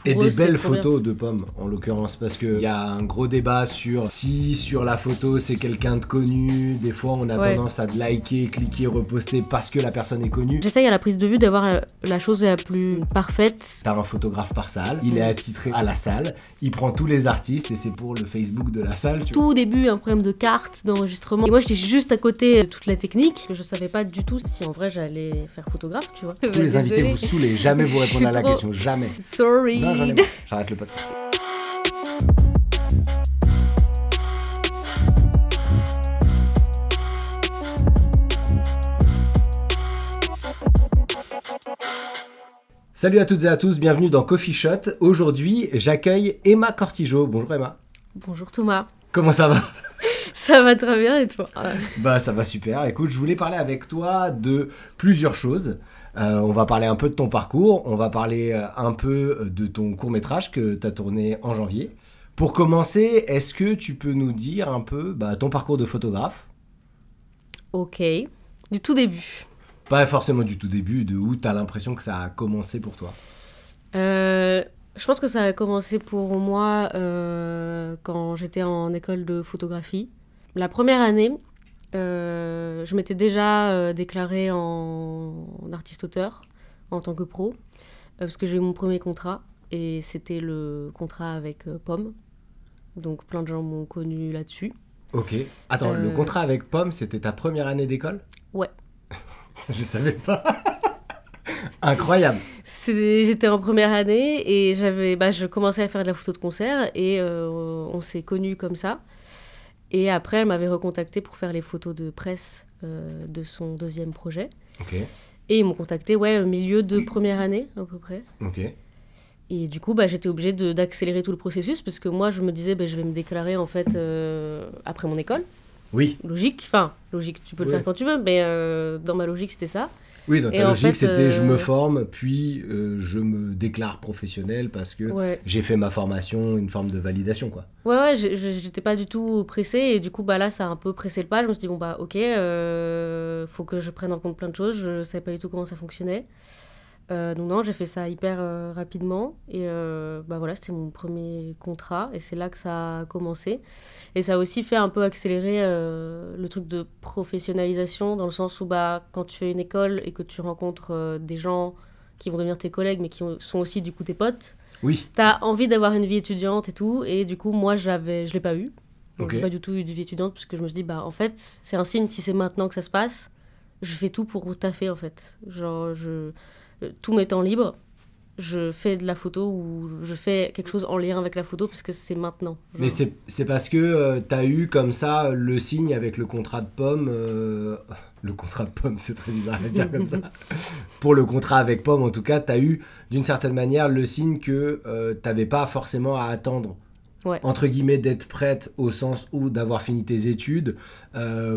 Et eux, des c'est belles trop bien. photos de Pomme, en l'occurrence, parce qu'il y a un gros débat sur si sur la photo c'est quelqu'un de connu, des fois on a Ouais. tendance à liker, cliquer, reposter parce que la personne est connue. J'essaye à la prise de vue d'avoir la chose la plus parfaite. T'as un photographe par salle, il est attitré à la salle, il prend tous les artistes et c'est pour le Facebook de la salle, tu vois. Tout au début, un problème de carte, d'enregistrement. Et moi, j'étais juste à côté de toute la technique. Je savais pas du tout si en vrai j'allais faire photographe, tu vois. Tous les invités vous saoulez, jamais vous répondez à la trop- question, jamais. Sorry. Non, j'en ai marre, j'arrête le podcast. Salut à toutes et à tous, bienvenue dans Coffee Shot. Aujourd'hui, j'accueille Emma Cortijo. Bonjour Emma. Bonjour Thomas. Comment ça va? Ça va très bien et toi? Bah ça va super. Écoute, je voulais parler avec toi de plusieurs choses. On va parler un peu de ton parcours, on va parler un peu de ton court-métrage que tu as tourné en janvier. Pour commencer, est-ce que tu peux nous dire un peu ton parcours de photographe? Ok. Du tout début. Pas forcément du tout début, de où tu as l'impression que ça a commencé pour toi. Je pense que ça a commencé pour moi quand j'étais en école de photographie. La première année, je m'étais déjà déclarée en artiste-auteur en tant que pro, parce que j'ai eu mon premier contrat, et c'était le contrat avec Pomme. Donc plein de gens m'ont connu là-dessus. Ok. Attends, le contrat avec Pomme, c'était ta première année d'école? Ouais. Je savais pas. Incroyable. J'étais en première année et je commençais à faire de la photo de concert et on s'est connus comme ça. Et après, elle m'avait recontacté pour faire les photos de presse de son deuxième projet. Ok. Et ils m'ont contacté, au milieu de première année, à peu près. Ok. Et du coup, j'étais obligée d'accélérer tout le processus parce que moi, je me disais, je vais me déclarer en fait après mon école. Oui. Logique, tu peux le faire quand tu veux, mais dans ma logique, c'était ça. Oui, dans Et ta en logique, fait, c'était je me forme, puis je me déclare professionnel parce que j'ai fait ma formation, une forme de validation, quoi. Ouais, j'étais pas du tout pressée et du coup, là, ça a un peu pressé le pas. Je me suis dit, ok, faut que je prenne en compte plein de choses. Je savais pas du tout comment ça fonctionnait. Donc non, j'ai fait ça hyper rapidement et c'était mon premier contrat et c'est là que ça a commencé. Et ça a aussi fait un peu accélérer le truc de professionnalisation dans le sens où quand tu fais une école et que tu rencontres des gens qui vont devenir tes collègues mais qui sont aussi du coup tes potes, oui. T'as envie d'avoir une vie étudiante et tout, et du coup moi je l'ai pas eu. Donc Okay. j'ai pas du tout eu de vie étudiante parce que je me suis dit en fait c'est un signe, si c'est maintenant que ça se passe, je fais tout pour taffer en fait. Genre tout mes temps libres, je fais de la photo ou je fais quelque chose en lien avec la photo parce que c'est maintenant. Genre. Mais c'est parce que t'as eu comme ça le signe avec le contrat de Pomme. Le contrat de Pomme, c'est très bizarre à dire comme ça. Pour le contrat avec Pomme, en tout cas, t'as eu d'une certaine manière le signe que t'avais pas forcément à attendre. Ouais. Entre guillemets, d'être prête au sens où d'avoir fini tes études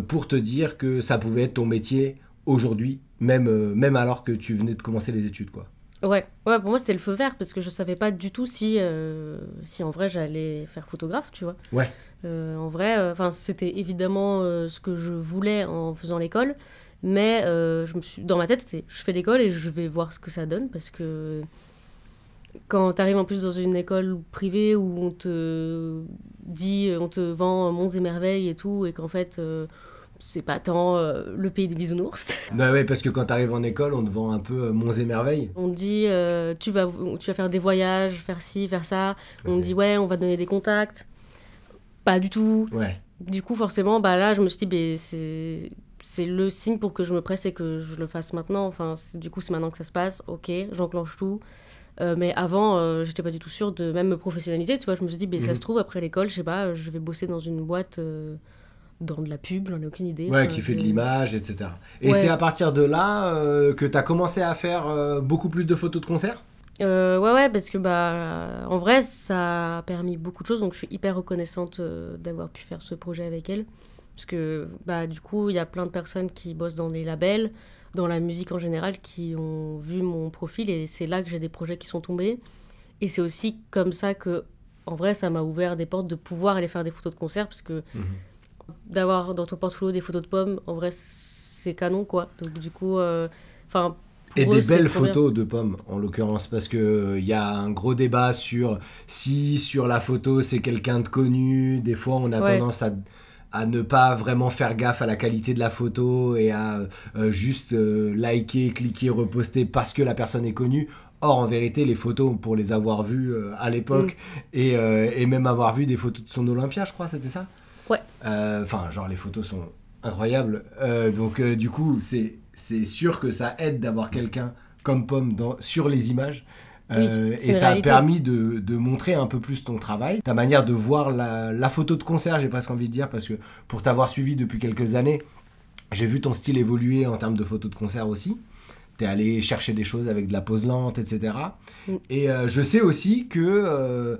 pour te dire que ça pouvait être ton métier aujourd'hui, même alors que tu venais de commencer les études, quoi. Ouais, pour moi c'était le feu vert parce que je savais pas du tout si en vrai j'allais faire photographe, tu vois. Ouais. En vrai, c'était évidemment ce que je voulais en faisant l'école, mais dans ma tête c'était je fais l'école et je vais voir ce que ça donne parce que quand t'arrives en plus dans une école privée où on te vend monts et merveilles et tout et qu'en fait c'est pas tant le pays des bisounours. Bah ouais, parce que quand t'arrives en école, on te vend un peu monts et merveilles. On te dit, tu vas faire des voyages, faire ci, faire ça. Okay. On te dit, on va donner des contacts. Pas du tout. Ouais. Du coup, forcément, là, je me suis dit, c'est le signe pour que je me presse et que je le fasse maintenant. Enfin, du coup, c'est maintenant que ça se passe. Ok, j'enclenche tout. Mais avant, j'étais pas du tout sûre de même me professionnaliser. Tu vois, je me suis dit, ça se trouve, après l'école, je sais pas, je vais bosser dans une boîte... dans de la pub, j'en ai aucune idée. Ouais, qui fait de l'image, etc. Et c'est à partir de là que tu as commencé à faire beaucoup plus de photos de concert ? Ouais, parce que en vrai, ça a permis beaucoup de choses, donc je suis hyper reconnaissante d'avoir pu faire ce projet avec elle. Parce que du coup, il y a plein de personnes qui bossent dans les labels, dans la musique en général, qui ont vu mon profil, et c'est là que j'ai des projets qui sont tombés. Et c'est aussi comme ça que, en vrai, ça m'a ouvert des portes de pouvoir aller faire des photos de concert, parce que d'avoir dans ton portfolio des photos de Pomme, en vrai, c'est canon, quoi. Donc, du coup, Et pour eux, des c'est belles trop bien. photos de pommes, en l'occurrence, parce que il y a un gros débat sur si sur la photo c'est quelqu'un de connu. Des fois, on a Ouais. tendance à ne pas vraiment faire gaffe à la qualité de la photo et à juste liker, cliquer, reposter parce que la personne est connue. Or, en vérité, les photos, pour les avoir vues à Mm. l'époque et même avoir vu des photos de son Olympia, je crois, c'était ça. Ouais. Enfin, genre, les photos sont incroyables. Donc, du coup, c'est sûr que ça aide d'avoir quelqu'un comme Pomme sur les images. Oui, c'est Et une ça a réalité. permis de montrer un peu plus ton travail, ta manière de voir la photo de concert, j'ai presque envie de dire, parce que pour t'avoir suivi depuis quelques années, j'ai vu ton style évoluer en termes de photos de concert aussi. T'es allé chercher des choses avec de la pose lente, etc. Mm. Et je sais aussi que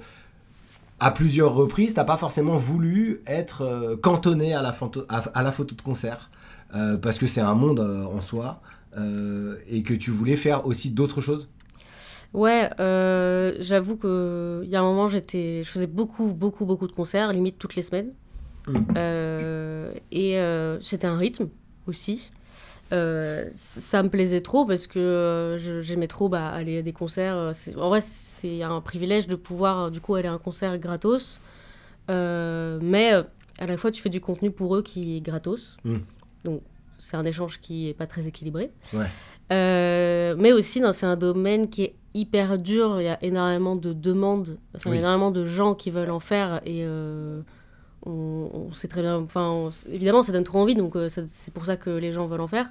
à plusieurs reprises, t'as pas forcément voulu être cantonné à à la photo de concert, parce que c'est un monde en soi, et que tu voulais faire aussi d'autres choses. Ouais, j'avoue que il y a un moment, je faisais beaucoup, beaucoup, beaucoup de concerts, limite toutes les semaines. C'était un rythme aussi. Ça me plaisait trop parce que j'aimais trop aller à des concerts. En vrai, c'est un privilège de pouvoir du coup aller à un concert gratos. Mais à la fois, tu fais du contenu pour eux qui est gratos. Mm. Donc, c'est un échange qui est pas très équilibré. Ouais. Mais aussi, c'est un domaine qui est hyper dur. Il y a énormément de demandes. Enfin, il y a Oui. énormément de gens qui veulent en faire. Et on sait très bien. Enfin, évidemment, ça donne trop envie. Donc, c'est pour ça que les gens veulent en faire.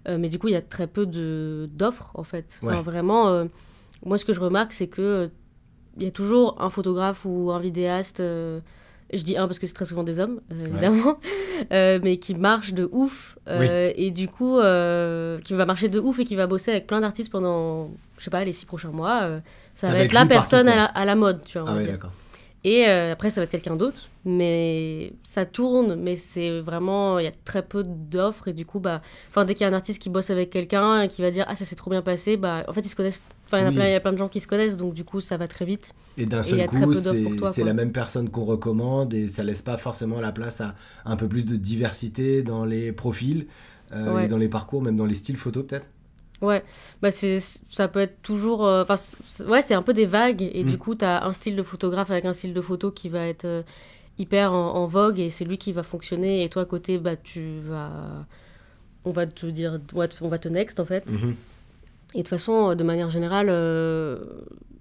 Mais du coup, il y a très peu d'offres, en fait. Enfin, Ouais. vraiment, moi, ce que je remarque, c'est que il y a toujours un photographe ou un vidéaste. Je dis un parce que c'est très souvent des hommes, évidemment, mais qui marche de ouf. Et du coup, qui va marcher de ouf et qui va bosser avec plein d'artistes pendant, je sais pas, les 6 prochains mois. Ça va être la lui partout, personne quoi. à la mode, tu vois, on Ah va ouais, dire. d'accord. Et après, ça va être quelqu'un d'autre. Mais ça tourne, mais c'est vraiment... Il y a très peu d'offres. Et du coup, dès qu'il y a un artiste qui bosse avec quelqu'un et qui va dire « Ah, ça s'est trop bien passé », en fait, ils se connaissent. Enfin, Oui. il y a plein de gens qui se connaissent, donc du coup, ça va très vite. Et d'un Et il y seul a très coup, peu d'offres pour toi, c'est quoi. la même personne qu'on recommande et ça laisse pas forcément la place à un peu plus de diversité dans les profils Ouais. et dans les parcours, même dans les styles photo peut-être. Ouais, ça peut être toujours... Enfin, ouais, c'est un peu des vagues. Et du coup, tu as un style de photographe avec un style de photo qui va être hyper en vogue et c'est lui qui va fonctionner. Et toi, à côté, on va te dire... On va te next, en fait. Mhm. Et de toute façon, de manière générale,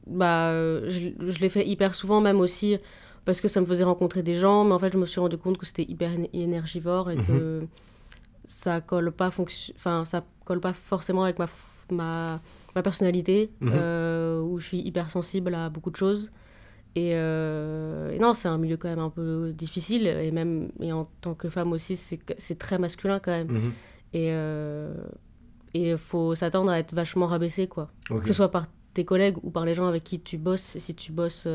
je l'ai fait hyper souvent, même aussi parce que ça me faisait rencontrer des gens. Mais en fait, je me suis rendu compte que c'était hyper énergivore et que ça colle pas, ça colle pas forcément avec ma personnalité, où je suis hyper sensible à beaucoup de choses. Et non, c'est un milieu quand même un peu difficile. Et en tant que femme aussi, c'est très masculin quand même. Mhm. Et il faut s'attendre à être vachement rabaissé, quoi. Ok. Que ce soit par tes collègues ou par les gens avec qui tu bosses. Si tu bosses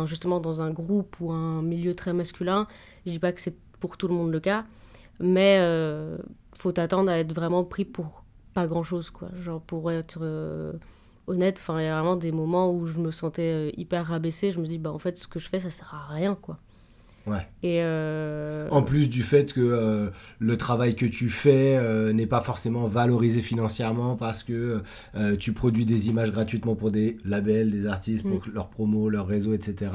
justement dans un groupe ou un milieu très masculin, je dis pas que c'est pour tout le monde le cas, mais faut t'attendre à être vraiment pris pour pas grand-chose, quoi. Genre, pour être honnête, il y a vraiment des moments où je me sentais hyper rabaissée. Je me dis, en fait, ce que je fais, ça sert à rien, quoi. Ouais. Et En plus du fait que le travail que tu fais n'est pas forcément valorisé financièrement parce que tu produis des images gratuitement pour des labels, des artistes, pour leur promo, leur réseau, etc.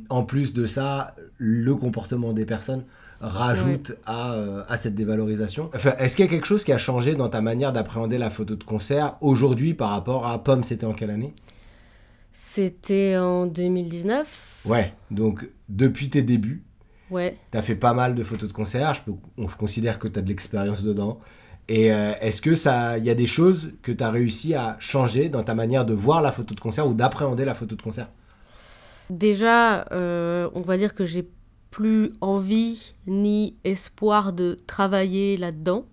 En plus de ça, le comportement des personnes rajoute à cette dévalorisation. Enfin, est-ce qu'il y a quelque chose qui a changé dans ta manière d'appréhender la photo de concert aujourd'hui par rapport à Pomme, c'était en quelle année ? C'était en 2019. Ouais, donc depuis tes débuts, Ouais. tu as fait pas mal de photos de concert, je considère que tu as de l'expérience dedans. Et est-ce que il y a des choses que tu as réussi à changer dans ta manière de voir la photo de concert ou d'appréhender la photo de concert ? Déjà, on va dire que j'ai plus envie ni espoir de travailler là-dedans.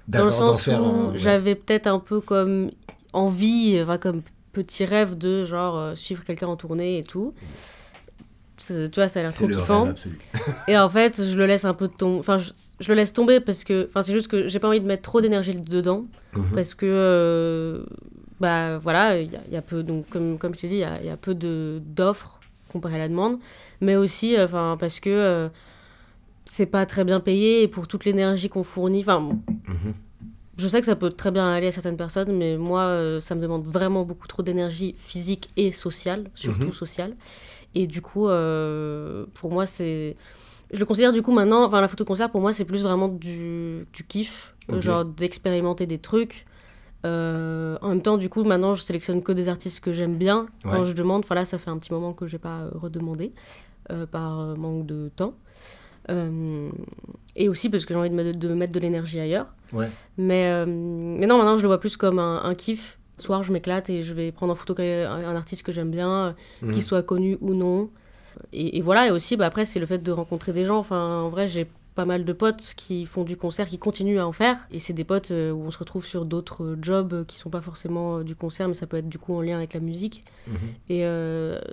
Dans le sens où j'avais peut-être un peu comme envie, comme petit rêve de genre suivre quelqu'un en tournée et tout. Tu vois, ça a l'air trop kiffant. Et en fait, je le laisse un peu tomber. Enfin, je le laisse tomber parce que. Enfin, c'est juste que j'ai pas envie de mettre trop d'énergie dedans. Parce que. Voilà, il y a peu. Donc, comme je t'ai dit, il y a peu d'offres comparé à la demande. Mais aussi, parce que c'est pas très bien payé et pour toute l'énergie qu'on fournit. je sais que ça peut très bien aller à certaines personnes, mais moi, ça me demande vraiment beaucoup trop d'énergie physique et sociale, surtout sociale. Et du coup, pour moi, c'est... Je le considère du coup maintenant, enfin la photo concert pour moi c'est plus vraiment du kiff, genre d'expérimenter des trucs. En même temps du coup maintenant je sélectionne que des artistes que j'aime bien quand je demande. Enfin là ça fait un petit moment que j'ai pas redemandé par manque de temps. Et aussi parce que j'ai envie de mettre de l'énergie ailleurs. Mais non maintenant je le vois plus comme un kiff. Le soir je m'éclate et je vais prendre en photo un artiste que j'aime bien, qu'il soit connu ou non. Et voilà, et aussi, après, c'est le fait de rencontrer des gens. Enfin, en vrai, j'ai pas mal de potes qui font du concert, qui continuent à en faire. Et c'est des potes où on se retrouve sur d'autres jobs qui sont pas forcément du concert, mais ça peut être du coup en lien avec la musique. Et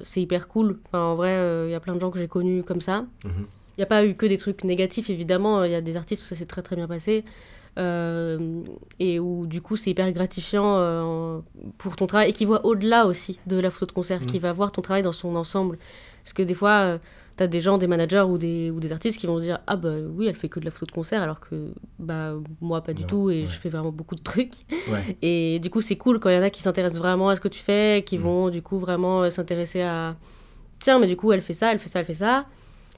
c'est hyper cool. Enfin, en vrai, il y a plein de gens que j'ai connus comme ça. Il n'y a pas eu que des trucs négatifs, évidemment. Il y a des artistes où ça s'est très très bien passé. Et où du coup c'est hyper gratifiant pour ton travail et qui voit au-delà aussi de la photo de concert, qui va voir ton travail dans son ensemble. Parce que des fois, t'as des gens, des managers ou des artistes qui vont se dire « Ah bah oui, elle fait que de la photo de concert, alors que bah, moi pas du tout, et je fais vraiment beaucoup de trucs. » Et du coup, c'est cool quand il y en a qui s'intéressent vraiment à ce que tu fais, qui vont du coup vraiment s'intéresser à « Tiens, mais du coup, elle fait ça, elle fait ça, elle fait ça.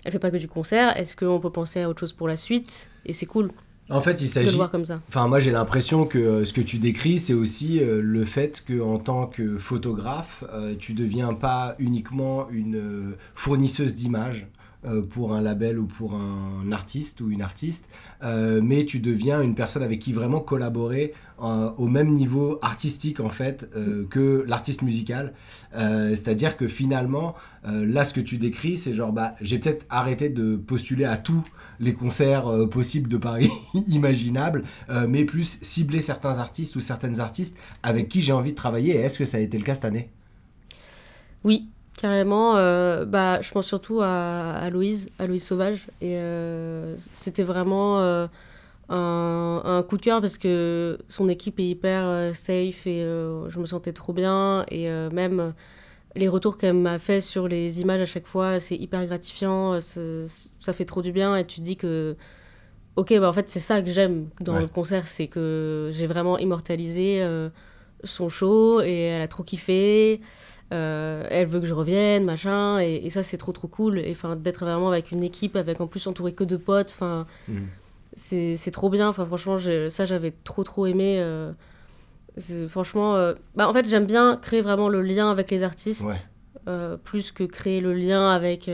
Elle fait pas que du concert. Est-ce qu'on peut penser à autre chose pour la suite ?» Et c'est cool. En fait, il s'agit... de le voir comme ça. Enfin, moi, j'ai l'impression que ce que tu décris, c'est aussi le fait qu'en tant que photographe, tu deviens pas uniquement une fournisseuse d'images pour un label ou pour un artiste ou une artiste, mais tu deviens une personne avec qui vraiment collaborer au même niveau artistique, en fait, que l'artiste musical. C'est-à-dire que finalement, là, ce que tu décris, c'est genre, j'ai peut-être arrêté de postuler à tous les concerts possibles de Paris imaginables, mais plus cibler certains artistes ou certaines artistes avec qui j'ai envie de travailler. Et est-ce que ça a été le cas cette année ? Oui, carrément. Je pense surtout à Aloïse Sauvage. Et c'était vraiment un coup de cœur parce que son équipe est hyper safe et je me sentais trop bien. Et même les retours qu'elle m'a fait sur les images à chaque fois, c'est hyper gratifiant, ça fait trop du bien et tu te dis que ok, en fait c'est ça que j'aime dans le concert, c'est que j'ai vraiment immortalisé son show et elle a trop kiffé, elle veut que je revienne, machin, et ça c'est trop cool, et d'être vraiment avec une équipe, avec en plus entouré que de potes, c'est trop bien, franchement ça j'avais trop aimé. Franchement, en fait, j'aime bien créer vraiment le lien avec les artistes, plus que créer le lien avec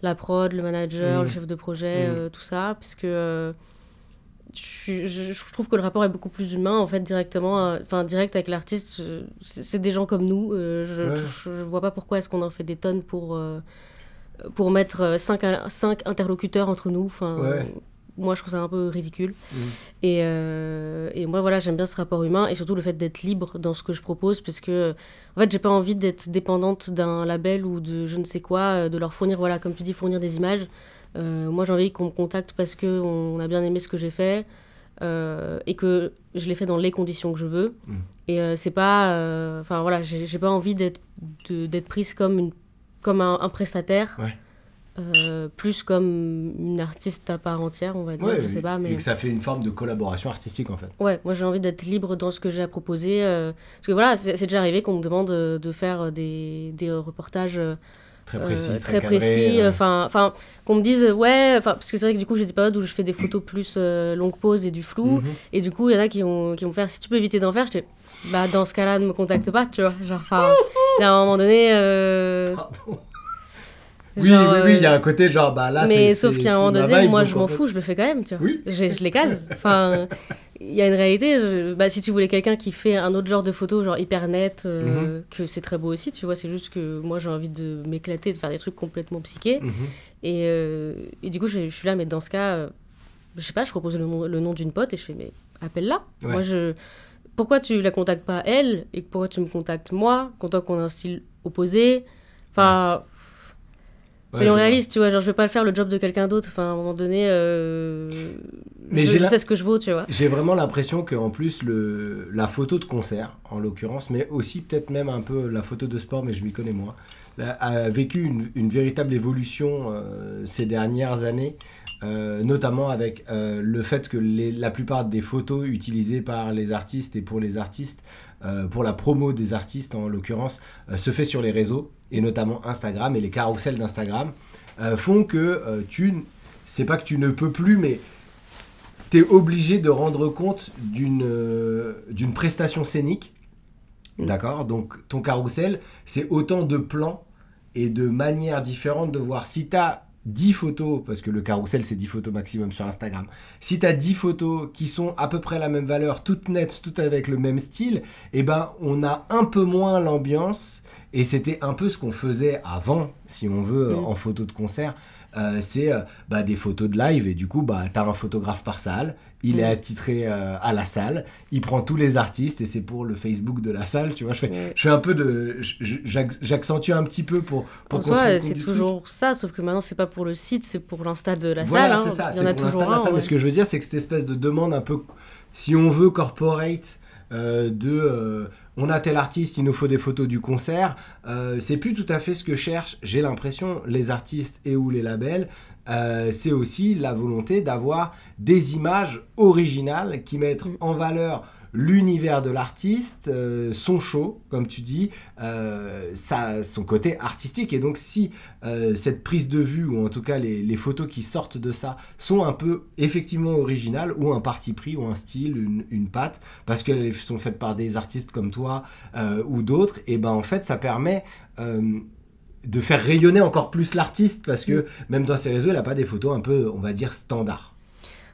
la prod, le manager, le chef de projet, tout ça, parce que je trouve que le rapport est beaucoup plus humain, en fait, directement, direct avec l'artiste. C'est des gens comme nous. Je vois pas pourquoi est-ce qu'on en fait des tonnes pour mettre 5 interlocuteurs entre nous. Moi, je trouve ça un peu ridicule. Et moi, voilà, j'aime bien ce rapport humain et surtout le fait d'être libre dans ce que je propose parce que, en fait, j'ai pas envie d'être dépendante d'un label ou de je ne sais quoi, de leur fournir, voilà, comme tu dis, fournir des images. Moi, j'ai envie qu'on me contacte parce qu'on a bien aimé ce que j'ai fait et que je l'ai fait dans les conditions que je veux. Et c'est pas... voilà, j'ai pas envie d'être prise comme un prestataire. Plus comme une artiste à part entière, on va dire, je sais pas. Mais... Et que ça fait une forme de collaboration artistique, en fait. Ouais, moi j'ai envie d'être libre dans ce que j'ai à proposer. Parce que voilà, c'est déjà arrivé qu'on me demande de faire des reportages très précis. Qu'on me dise, parce que c'est vrai que du coup j'ai des périodes où je fais des photos plus longue pause et du flou. Et du coup, il y en a qui vont faire, si tu peux éviter d'en faire, je dis, dans ce cas-là, ne me contacte pas, tu vois. Genre, à un moment donné... Pardon. Genre, oui, il y a un côté genre, là, mais sauf qu'à un moment donné, moi, je m'en fous, je le fais quand même, tu vois. Oui. Je les case. Il y a une réalité. Si tu voulais quelqu'un qui fait un autre genre de photo, genre hyper net, que c'est très beau aussi, tu vois, c'est juste que moi, j'ai envie de m'éclater, de faire des trucs complètement psychés. Et du coup, je suis là, mais dans ce cas, je sais pas, je propose le nom d'une pote et je fais, mais appelle-la. Ouais. Moi, pourquoi tu la contactes pas elle et pourquoi tu me contactes moi, quand qu'on a un style opposé. Soyons réalistes, tu vois, genre je vais pas le faire le job de quelqu'un d'autre, à un moment donné, mais je sais ce que je vaux, tu vois. J'ai vraiment l'impression qu'en plus, la photo de concert, en l'occurrence, mais aussi peut-être même un peu la photo de sport, mais je m'y connais moins, a vécu une véritable évolution ces dernières années, notamment avec le fait que la plupart des photos utilisées par les artistes et pour les artistes, pour la promo des artistes en l'occurrence, se fait sur les réseaux, et notamment Instagram, et les carousels d'Instagram font que c'est pas que tu ne peux plus, mais tu es obligé de rendre compte d'une prestation scénique. D'accord ? Donc ton carrousel, c'est autant de plans et de manières différentes de voir. Si tu as 10 photos, parce que le carrousel c'est 10 photos maximum sur Instagram, si tu as 10 photos qui sont à peu près la même valeur, toutes nettes, toutes avec le même style, eh ben on a un peu moins l'ambiance, et c'était un peu ce qu'on faisait avant, si on veut, en photo de concert. C'est des photos de live, et du coup t'as un photographe par salle, il est attitré à la salle, il prend tous les artistes et c'est pour le Facebook de la salle, tu vois. Je fais un peu j'accentue un petit peu pour en soi, c'est toujours ça, sauf que maintenant c'est pas pour le site, c'est pour l'insta de la voilà, salle. C'est ça, il y en a toujours un. Mais ce que je veux dire, c'est que cette espèce de demande un peu, si on veut, corporate, on a tel artiste, il nous faut des photos du concert, c'est plus tout à fait ce que cherchent, j'ai l'impression, les artistes et ou les labels. C'est aussi la volonté d'avoir des images originales qui mettent en valeur l'univers de l'artiste, son show, comme tu dis, son côté artistique. Et donc si cette prise de vue, ou en tout cas les photos qui sortent de ça, sont un peu effectivement originales, ou un parti pris, ou un style, une patte, parce qu'elles sont faites par des artistes comme toi ou d'autres, et ben en fait ça permet de faire rayonner encore plus l'artiste, parce que même dans ses réseaux, il n'a pas des photos un peu, on va dire, standard.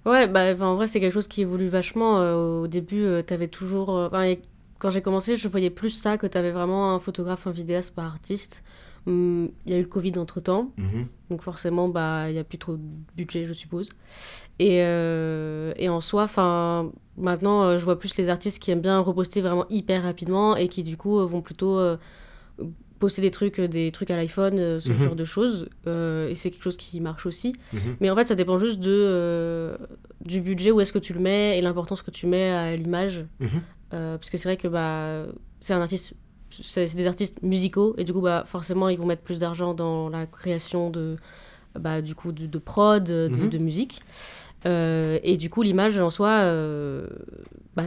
Ouais, en vrai, c'est quelque chose qui évolue vachement. Au début, t'avais toujours... quand j'ai commencé, je voyais plus ça, que t'avais vraiment un photographe, un vidéaste par artiste. Il y a eu le Covid entre-temps, donc forcément, il n'y a plus trop de budget, je suppose. Et en soi, maintenant, je vois plus les artistes qui aiment bien reposter vraiment hyper rapidement, et qui, du coup, vont plutôt... poster des trucs à l'iPhone, ce genre de choses, et c'est quelque chose qui marche aussi. Mais en fait, ça dépend juste du budget, où est-ce que tu le mets, et l'importance que tu mets à l'image. Parce que c'est vrai que c'est des artistes musicaux, et du coup, forcément, ils vont mettre plus d'argent dans la création de prod, de musique. Et du coup, l'image en soi,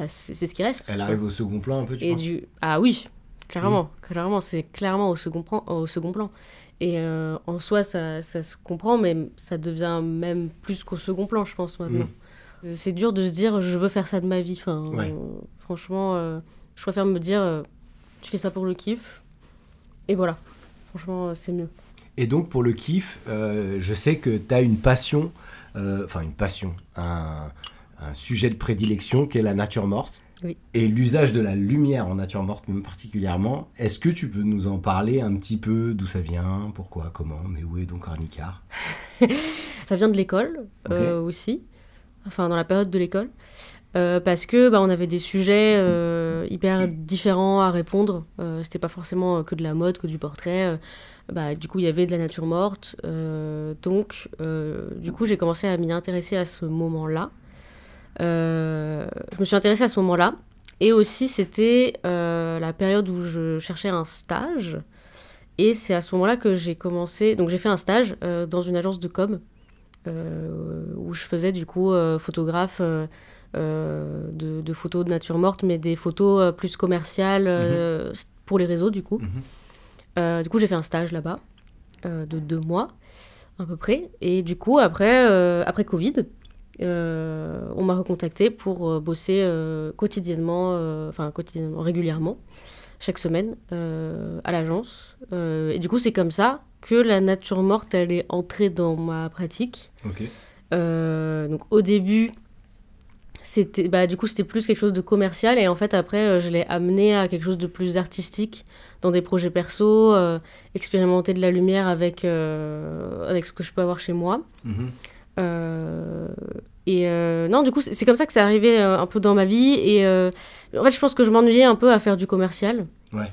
c'est ce qui reste. Elle arrive au second plan un peu, tu penses ? Ah oui, clairement, c'est clairement au second plan. Et en soi, ça se comprend, mais ça devient même plus qu'au second plan, je pense, maintenant. C'est dur de se dire, je veux faire ça de ma vie. Franchement, je préfère me dire, tu fais ça pour le kiff, et voilà. Franchement, c'est mieux. Et donc, pour le kiff, je sais que tu as une passion, un sujet de prédilection qui est la nature morte. Oui. Et l'usage de la lumière en nature morte, même particulièrement. Est-ce que tu peux nous en parler un petit peu, d'où ça vient, pourquoi, comment, mais où est donc Arnicard ? Ça vient de l'école, aussi, dans la période de l'école, parce que on avait des sujets hyper différents à répondre. C'était pas forcément que de la mode, que du portrait. Du coup, il y avait de la nature morte. Donc, du coup, j'ai commencé à m'y intéresser à ce moment-là. Je me suis intéressée à ce moment-là, et aussi c'était la période où je cherchais un stage, et c'est à ce moment-là que j'ai commencé. Donc j'ai fait un stage dans une agence de com, où je faisais du coup photographe de photos de nature morte, mais des photos plus commerciales pour les réseaux du coup. Du coup j'ai fait un stage là-bas de 2 mois à peu près, et du coup après Covid, on m'a recontacté pour bosser régulièrement, chaque semaine, à l'agence. Et du coup, c'est comme ça que la nature morte, elle est entrée dans ma pratique. Okay. Donc au début, c'était plus quelque chose de commercial, et en fait, après, je l'ai amené à quelque chose de plus artistique, dans des projets perso, expérimenter de la lumière avec ce que je peux avoir chez moi. Non, du coup, c'est comme ça que c'est arrivé un peu dans ma vie. Et en fait, je pense que je m'ennuyais un peu à faire du commercial. Ouais.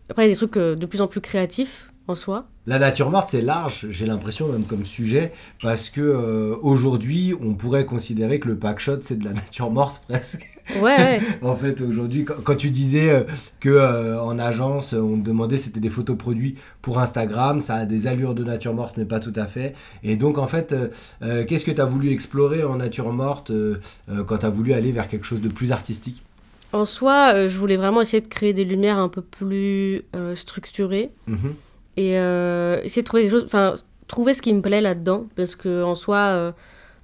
Après, il y a des trucs de plus en plus créatifs en soi. La nature morte, c'est large, j'ai l'impression, même comme sujet, parce que aujourd'hui, on pourrait considérer que le packshot, c'est de la nature morte presque. Ouais. En fait, aujourd'hui, quand tu disais en agence, on te demandait c'était des photos produits pour Instagram, ça a des allures de nature morte, mais pas tout à fait. Et donc, en fait, qu'est-ce que tu as voulu explorer en nature morte quand tu as voulu aller vers quelque chose de plus artistique? En soi, je voulais vraiment essayer de créer des lumières un peu plus structurées Mhm. et essayer de trouver des choses, enfin, trouver ce qui me plaît là-dedans, parce que en soi,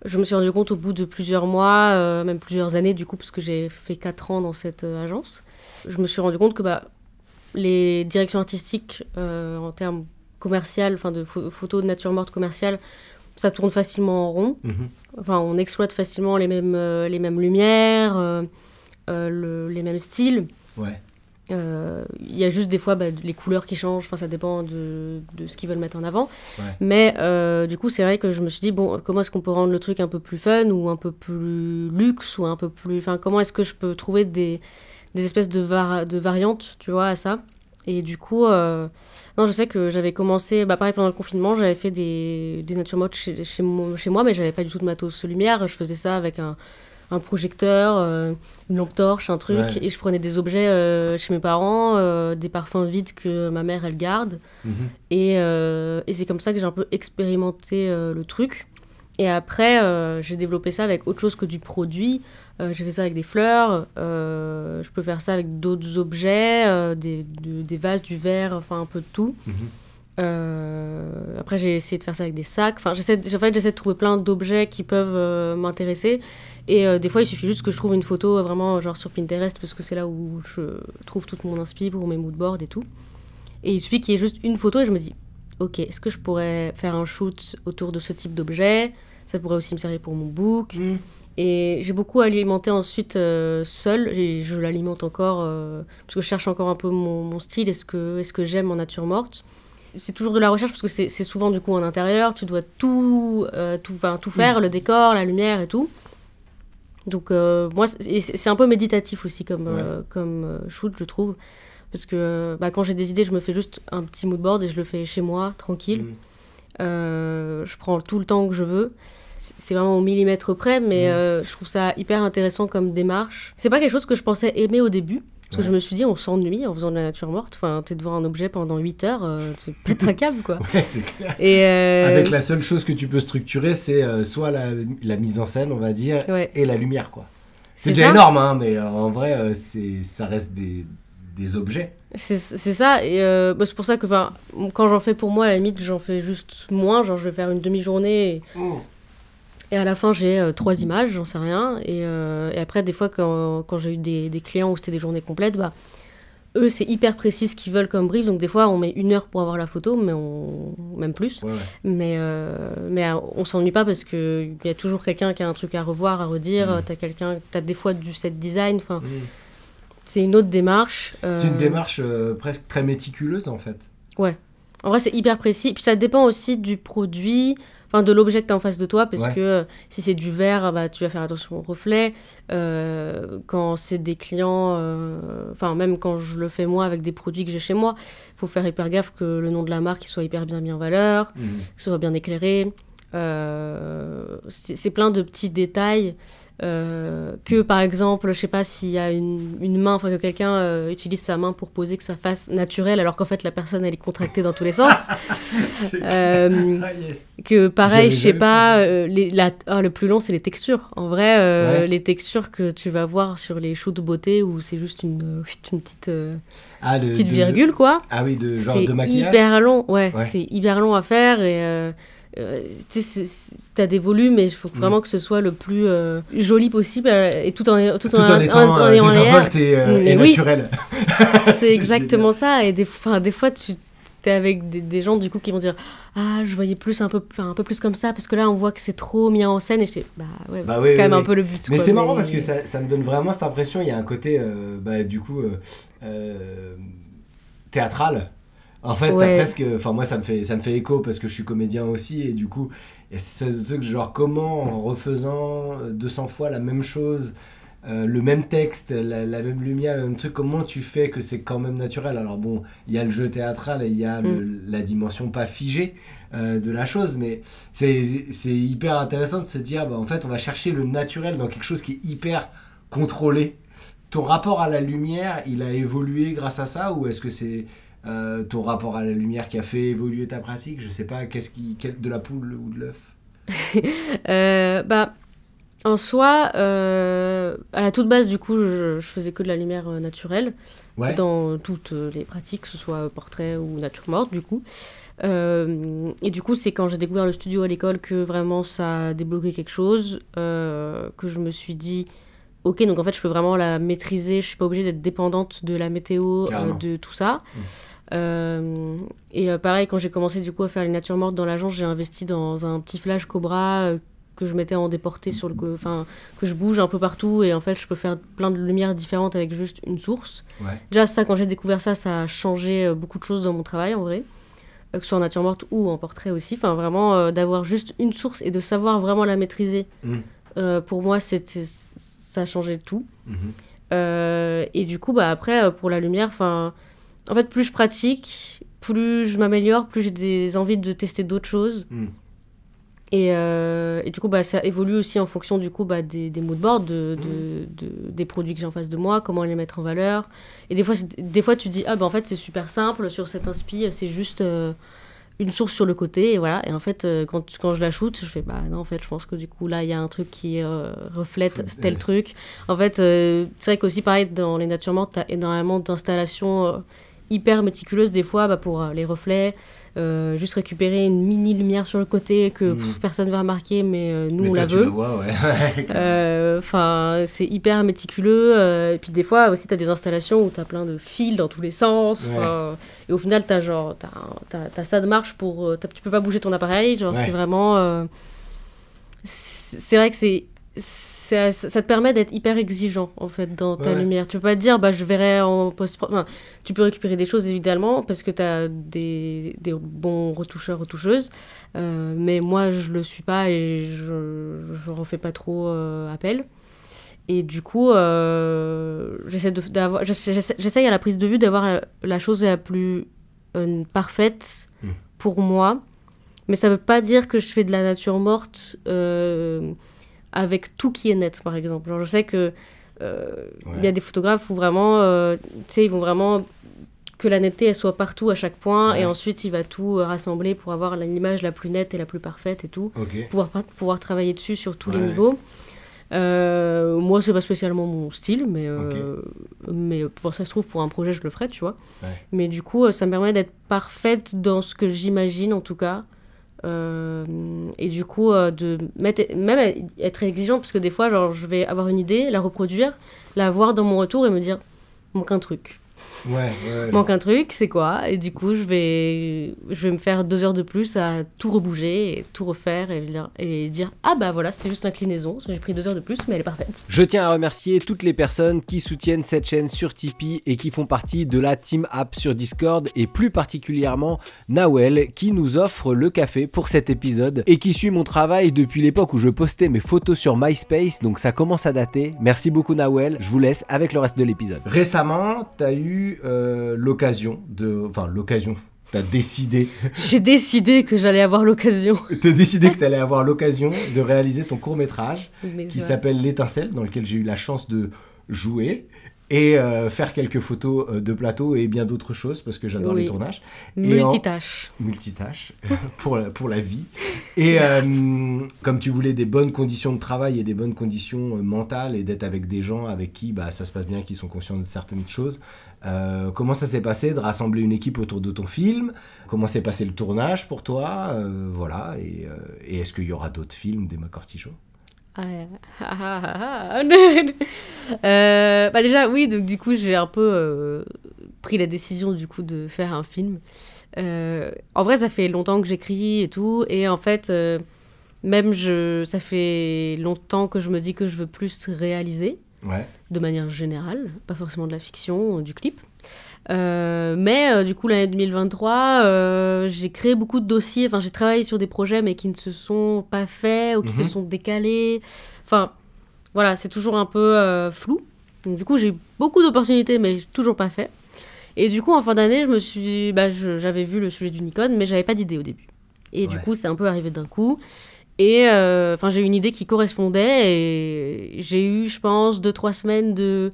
je me suis rendu compte au bout de plusieurs mois, même plusieurs années du coup, parce que j'ai fait 4 ans dans cette agence, je me suis rendu compte que les directions artistiques en termes commercial, enfin de photos de nature morte commerciale, ça tourne facilement en rond. Mhm. Enfin, on exploite facilement les mêmes lumières, les mêmes styles. Ouais. Il y a juste des fois les couleurs qui changent, enfin ça dépend de ce qu'ils veulent mettre en avant. Ouais. Mais du coup, c'est vrai que je me suis dit, bon, comment est-ce qu'on peut rendre le truc un peu plus fun ou un peu plus luxe ou un peu plus... Enfin, comment est-ce que je peux trouver des espèces de variantes, tu vois, à ça. Et du coup, non, je sais que j'avais commencé, pareil pendant le confinement, j'avais fait des natures mortes chez moi, mais j'avais pas du tout de matos lumière. Je faisais ça avec un projecteur, une lampe torche, un truc, Ouais. et je prenais des objets chez mes parents, des parfums vides que ma mère elle garde, Mhm. et c'est comme ça que j'ai un peu expérimenté le truc. Et après, j'ai développé ça avec autre chose que du produit. J'ai fait ça avec des fleurs, je peux faire ça avec d'autres objets, des vases, du verre, enfin un peu de tout. Mhm. Après, j'ai essayé de faire ça avec des sacs. Enfin, j'essaie de trouver plein d'objets qui peuvent m'intéresser. Et des fois, il suffit juste que je trouve une photo vraiment genre sur Pinterest, parce que c'est là où je trouve toute mon inspi pour mes moodboards et tout. Et il suffit qu'il y ait juste une photo et je me dis, ok, est-ce que je pourrais faire un shoot autour de ce type d'objet? Ça pourrait aussi me servir pour mon book. Mhm. Et j'ai beaucoup alimenté ensuite seule, et je l'alimente encore, parce que je cherche encore un peu mon style, est-ce que j'aime en nature morte. C'est toujours de la recherche, parce que c'est souvent du coup en intérieur, tu dois tout faire, le décor, la lumière et tout. Donc moi, c'est un peu méditatif aussi comme shoot, je trouve. Parce que quand j'ai des idées, je me fais juste un petit moodboard et je le fais chez moi, tranquille. Mhm. Je prends tout le temps que je veux. C'est vraiment au millimètre près, mais je trouve ça hyper intéressant comme démarche. C'est pas quelque chose que je pensais aimer au début, parce que je me suis dit, on s'ennuie en faisant de la nature morte. Enfin, t'es devant un objet pendant 8 heures, tu pètes un câble, quoi. Ouais, c'est clair. Et Avec la seule chose que tu peux structurer, c'est soit la mise en scène, on va dire, ouais. et la lumière, quoi. C'est C'est déjà ça. énorme, hein, mais en vrai, ça reste des objets. C'est ça, et c'est pour ça que quand j'en fais pour moi, à la limite, j'en fais juste moins. Genre, je vais faire une demi-journée et à la fin, j'ai 3 images, j'en sais rien. Et après, des fois, quand j'ai eu des clients où c'était des journées complètes, eux, c'est hyper précis ce qu'ils veulent comme brief. Donc, des fois, on met 1 heure pour avoir la photo, mais même plus. Ouais, ouais. Mais on s'ennuie pas, parce qu'il y a toujours quelqu'un qui a un truc à revoir, à redire. T'as des fois du set design. Enfin, c'est une autre démarche. C'est une démarche presque très méticuleuse, en fait. Ouais. En vrai, c'est hyper précis. Puis ça dépend aussi du produit, enfin de l'objet que tu as en face de toi, parce Ouais. que si c'est du verre, tu vas faire attention au reflet. Quand c'est des clients, enfin même quand je le fais moi avec des produits que j'ai chez moi, il faut faire hyper gaffe que le nom de la marque il soit hyper bien mis en valeur, que ce soit bien éclairé. C'est plein de petits détails. Que par exemple, je sais pas, s'il y a une main, enfin que quelqu'un utilise sa main pour poser, que ça fasse naturel, alors qu'en fait la personne elle est contractée dans tous les sens. Yes. Que pareil, je sais J'avais pas, le plus long c'est les textures. En vrai, Ouais. les textures que tu vas voir sur les shoots beauté où c'est juste une petite, petite virgule quoi. Ah oui, de genre C'est de maquillage. hyper long, ouais. Ouais. C'est hyper long à faire et tu sais, t'as des volumes et il faut vraiment que ce soit le plus joli possible et tout en Tout en étant ayant l'air. désinvolte et Mais oui. naturel. C'est exactement ça. Et des fois, tu t'es avec des gens du coup qui vont dire ah, je voyais plus un peu plus comme ça, parce que là on voit que c'est trop mis en scène. Et je dis ouais, Bah c'est oui, quand même oui. un peu le but. Mais quoi, c'est marrant parce que ça me donne vraiment cette impression. Il y a un côté du coup théâtral. En fait, Ouais. t'as presque. Enfin, moi, ça me fait écho parce que je suis comédien aussi. Et du coup, il y a cette espèce de truc genre comment, en refaisant 200 fois la même chose, le même texte, la même lumière, le même truc, comment tu fais que c'est quand même naturel. Alors bon, il y a le jeu théâtral et il y a la dimension pas figée de la chose. Mais c'est hyper intéressant de se dire, en fait, on va chercher le naturel dans quelque chose qui est hyper contrôler. Ton rapport à la lumière, il a évolué grâce à ça, ou est-ce que c'est ton rapport à la lumière qui a fait évoluer ta pratique? Je sais pas, de la poule ou de l'œuf? En soi, à la toute base, du coup, je faisais que de la lumière naturelle dans toutes les pratiques, que ce soit portrait ou nature morte, du coup. Et du coup, c'est quand j'ai découvert le studio à l'école que vraiment ça a débloqué quelque chose, que je me suis dit, ok, donc en fait, je peux vraiment la maîtriser, je suis pas obligée d'être dépendante de la météo, de tout ça. Pareil, quand j'ai commencé du coup à faire les natures mortes dans l'agence, j'ai investi dans un petit flash Cobra que je mettais en déporté que je bouge un peu partout, et en fait je peux faire plein de lumières différentes avec juste une source. Déjà ça, quand j'ai découvert ça, ça a changé beaucoup de choses dans mon travail en vrai, que ce soit en nature morte ou en portrait aussi, enfin vraiment d'avoir juste une source et de savoir vraiment la maîtriser, pour moi ça a changé tout. Et du coup après pour la lumière, en fait plus je pratique, plus je m'améliore, plus j'ai des envies de tester d'autres choses. Et du coup, ça évolue aussi en fonction du coup, des moodboards, des produits que j'ai en face de moi, comment les mettre en valeur. Et des fois tu dis, en fait, c'est super simple, sur cet inspi, c'est juste une source sur le côté, et voilà. Et en fait, quand je la shoot, je fais, non, en fait, je pense que du coup, là, il y a un truc qui reflète tel truc. En fait, c'est vrai qu'aussi, pareil, dans les natures mortes, t'as énormément d'installations hyper méticuleuses, des fois, pour les reflets. Juste récupérer une mini lumière sur le côté que personne ne va remarquer, mais nous on la veut. Tu le vois, ouais. C'est hyper méticuleux. Et puis des fois aussi, tu as des installations où tu as plein de fils dans tous les sens. Et au final, t'as ça de marche pour. Tu peux pas bouger ton appareil. C'est vraiment. C'est vrai que ça te permet d'être hyper exigeant en fait dans ta lumière. Tu peux pas te dire je verrai en post-pro. Tu peux récupérer des choses évidemment parce que tu as des bons retoucheuses, mais moi je le suis pas et je n'en fais pas trop appel. Et du coup j'essaye à la prise de vue d'avoir la chose la plus parfaite pour moi, mais ça veut pas dire que je fais de la nature morte avec tout qui est net, par exemple. Je sais que il y a des photographes où vraiment, ils vont vraiment que la netteté elle soit partout à chaque point, et ensuite il va tout rassembler pour avoir l'image la plus nette et la plus parfaite et tout, pouvoir travailler dessus sur tous les niveaux. Moi, c'est pas spécialement mon style, mais ça se trouve pour un projet je le ferai, tu vois. Mais du coup, ça me permet d'être parfaite dans ce que j'imagine en tout cas. Et du coup même être exigeante, parce que des fois je vais avoir une idée, la reproduire, la voir dans mon retour et me dire manque un truc. Manque un truc, c'est quoi? Et du coup je vais me faire 2 heures de plus à tout rebouger et tout refaire et dire voilà, c'était juste l'inclinaison, j'ai pris 2 heures de plus mais elle est parfaite. Je tiens à remercier toutes les personnes qui soutiennent cette chaîne sur Tipeee et qui font partie de la Team App sur Discord, et plus particulièrement Nawel qui nous offre le café pour cet épisode et qui suit mon travail depuis l'époque où je postais mes photos sur MySpace, donc ça commence à dater. Merci beaucoup Nawel, je vous laisse avec le reste de l'épisode. Récemment, t'as eu l'occasion, t'as décidé... J'ai décidé que j'allais avoir l'occasion. T'as décidé que t'allais avoir l'occasion de réaliser ton court-métrage qui s'appelle L'Étincelle, dans lequel j'ai eu la chance de jouer et faire quelques photos de plateau et bien d'autres choses parce que j'adore les tournages. Multitâche pour la vie. Et comme tu voulais des bonnes conditions de travail et des bonnes conditions mentales et d'être avec des gens avec qui ça se passe bien, qui sont conscients de certaines choses, comment ça s'est passé de rassembler une équipe autour de ton film? Comment s'est passé le tournage pour toi? Voilà. Et est-ce qu'il y aura d'autres films d'Emma Cortijo? Déjà oui, donc du coup j'ai un peu pris la décision du coup de faire un film. En vrai ça fait longtemps que j'écris et tout, et en fait ça fait longtemps que je me dis que je veux plus réaliser de manière générale, pas forcément de la fiction, du clip. Mais du coup l'année 2023 j'ai créé beaucoup de dossiers, j'ai travaillé sur des projets mais qui ne se sont pas faits ou qui se sont décalés, voilà, c'est toujours un peu flou. Donc, du coup j'ai eu beaucoup d'opportunités mais toujours pas fait, et du coup en fin d'année j'avais vu le sujet du Nikon mais j'avais pas d'idée au début, et du coup c'est un peu arrivé d'un coup, Et enfin, j'ai eu une idée qui correspondait et j'ai eu, je pense, 2-3 semaines de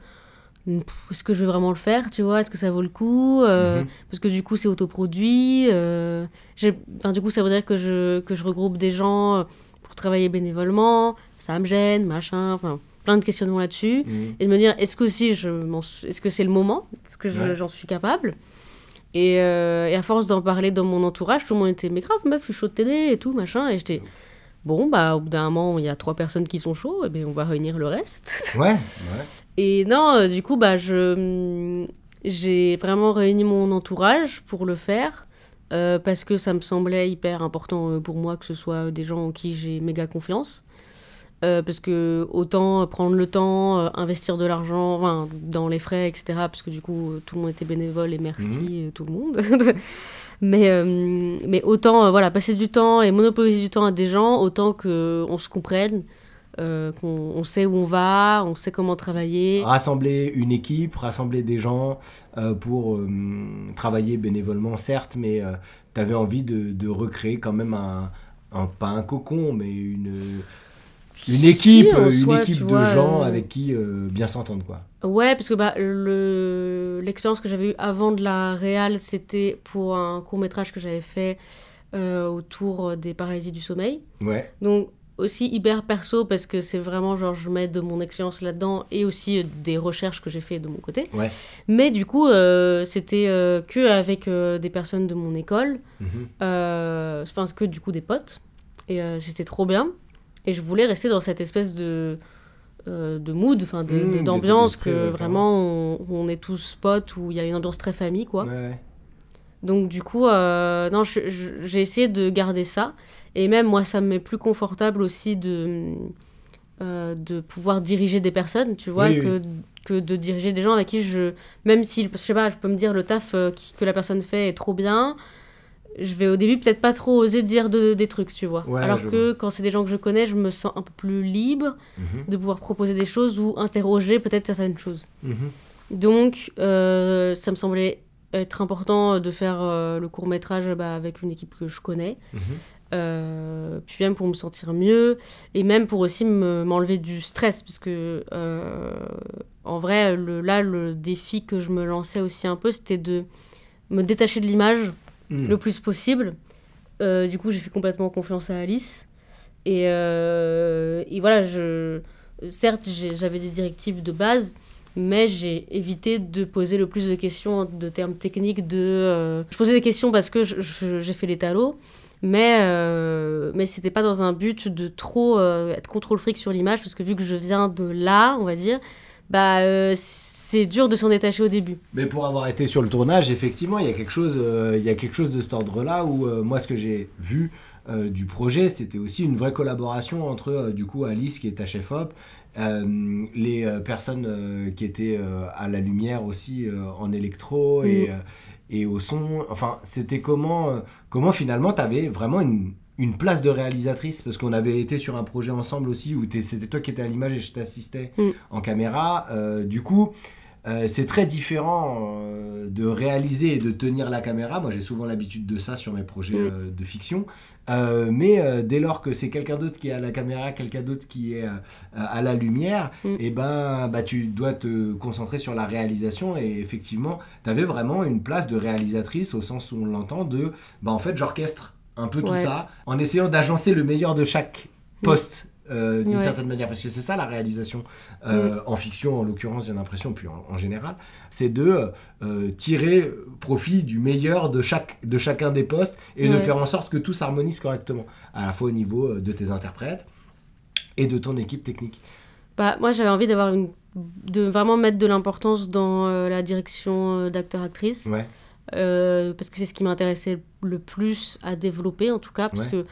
est-ce que je vais vraiment le faire, tu vois, est-ce que ça vaut le coup parce que du coup, c'est autoproduit. Enfin, du coup, ça voudrait dire que je regroupe des gens pour travailler bénévolement. Ça me gêne, machin, enfin, plein de questionnements là-dessus. Et de me dire, est-ce que c'est le moment? Est-ce que j'en suis capable? Et à force d'en parler dans mon entourage, tout le monde était, mais grave, meuf, je suis chaud de t'aider et tout, machin. Et j'étais, bon, bah, au bout d'un moment, il y a 3 personnes qui sont chaudes, et bien, on va réunir le reste. Ouais. Et non, du coup, bah, j'ai vraiment réuni mon entourage pour le faire, parce que ça me semblait hyper important pour moi que ce soit des gens en qui j'ai méga confiance. Parce que autant prendre le temps, investir de l'argent, enfin, dans les frais, etc. Parce que du coup, tout le monde était bénévole et merci tout le monde. mais autant voilà, passer du temps et monopoliser du temps à des gens, autant qu'on se comprenne, qu'on sait où on va, on sait comment travailler. Rassembler une équipe, rassembler des gens pour travailler bénévolement, certes, mais tu avais envie de recréer quand même pas un cocon, mais une équipe, de vois, gens avec qui bien s'entendre, quoi. Ouais, parce que bah, l'expérience que j'avais eue avant de la réal, c'était pour un court-métrage que j'avais fait autour des paralysies du sommeil. Ouais. Donc, aussi hyper perso, parce que c'est vraiment genre, je mets de mon expérience là-dedans et aussi des recherches que j'ai fait de mon côté. Ouais. Mais du coup, c'était que avec des personnes de mon école, enfin, que du coup des potes. Et c'était trop bien. Et je voulais rester dans cette espèce de mood, enfin d'ambiance, que vraiment on est tous potes, où il y a une ambiance très famille, quoi. Ouais. Donc du coup, non, j'ai essayé de garder ça. Et même moi, ça me met plus confortable aussi de pouvoir diriger des personnes, tu vois, que de diriger des gens avec qui même si, je sais pas, je peux me dire le taf que la personne fait est trop bien, je vais au début peut-être pas trop oser dire des trucs, tu vois. Ouais, alors que quand c'est des gens que je connais, je me sens un peu plus libre de pouvoir proposer des choses ou interroger peut-être certaines choses. Donc, ça me semblait être important de faire le court-métrage avec une équipe que je connais. Puis même pour me sentir mieux et même pour aussi m'enlever du stress, parce que en vrai, le défi que je me lançais aussi un peu, c'était de me détacher de l'image le plus possible. Du coup, j'ai fait complètement confiance à Alice. Et voilà, certes, j'avais des directives de base, mais j'ai évité de poser le plus de questions de termes techniques. Je posais des questions parce que j'ai fait les talos, mais c'était pas dans un but de trop être contrôle fric sur l'image, parce que vu que je viens de là, on va dire, c'est dur de s'en détacher au début. Mais pour avoir été sur le tournage, effectivement, il y a quelque chose de cet ordre-là où moi, ce que j'ai vu du projet, c'était aussi une vraie collaboration entre du coup Alice, qui est ta chef-op, les personnes qui étaient à la lumière aussi, en électro et au son. Enfin, c'était comment finalement tu avais vraiment une place de réalisatrice, parce qu'on avait été sur un projet ensemble aussi où c'était toi qui étais à l'image et je t'assistais en caméra. Du coup, c'est très différent de réaliser et de tenir la caméra. Moi, j'ai souvent l'habitude de ça sur mes projets de fiction. Mais dès lors que c'est quelqu'un d'autre qui est à la caméra, quelqu'un d'autre qui est à la lumière, et tu dois te concentrer sur la réalisation. Et effectivement, tu avais vraiment une place de réalisatrice, au sens où on l'entend, en fait, j'orchestre un peu tout ça, en essayant d'agencer le meilleur de chaque poste. D'une certaine manière, parce que c'est ça la réalisation en fiction, en l'occurrence, j'ai l'impression, puis en général, c'est de tirer profit du meilleur de chacun des postes et de faire en sorte que tout s'harmonise correctement, à la fois au niveau de tes interprètes et de ton équipe technique. Moi, j'avais envie de vraiment mettre de l'importance dans la direction d'acteur-actrice, parce que c'est ce qui m'intéressait le plus à développer, en tout cas, parce que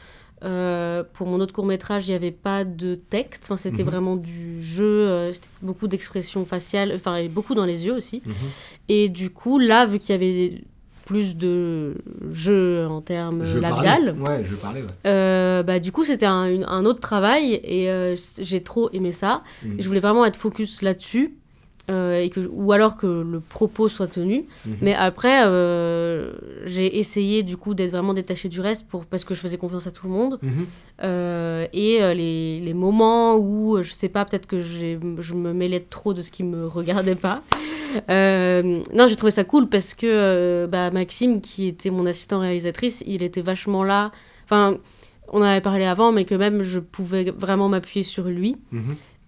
pour mon autre court-métrage, il n'y avait pas de texte. Enfin, c'était vraiment du jeu. C'était beaucoup d'expressions faciales. Enfin, et beaucoup dans les yeux aussi. Et du coup, là, vu qu'il y avait plus de jeu en termes labial, je parlais, du coup, c'était un autre travail. Et j'ai trop aimé ça. Et je voulais vraiment être focus là-dessus. ou alors que le propos soit tenu. Mais après, j'ai essayé du coup d'être vraiment détachée du reste parce que je faisais confiance à tout le monde. Les moments où, je sais pas, peut-être que je me mêlais trop de ce qui me regardait pas. Non, j'ai trouvé ça cool parce que Maxime, qui était mon assistant réalisatrice, il était vachement là. Enfin, on en avait parlé avant, mais que même je pouvais vraiment m'appuyer sur lui.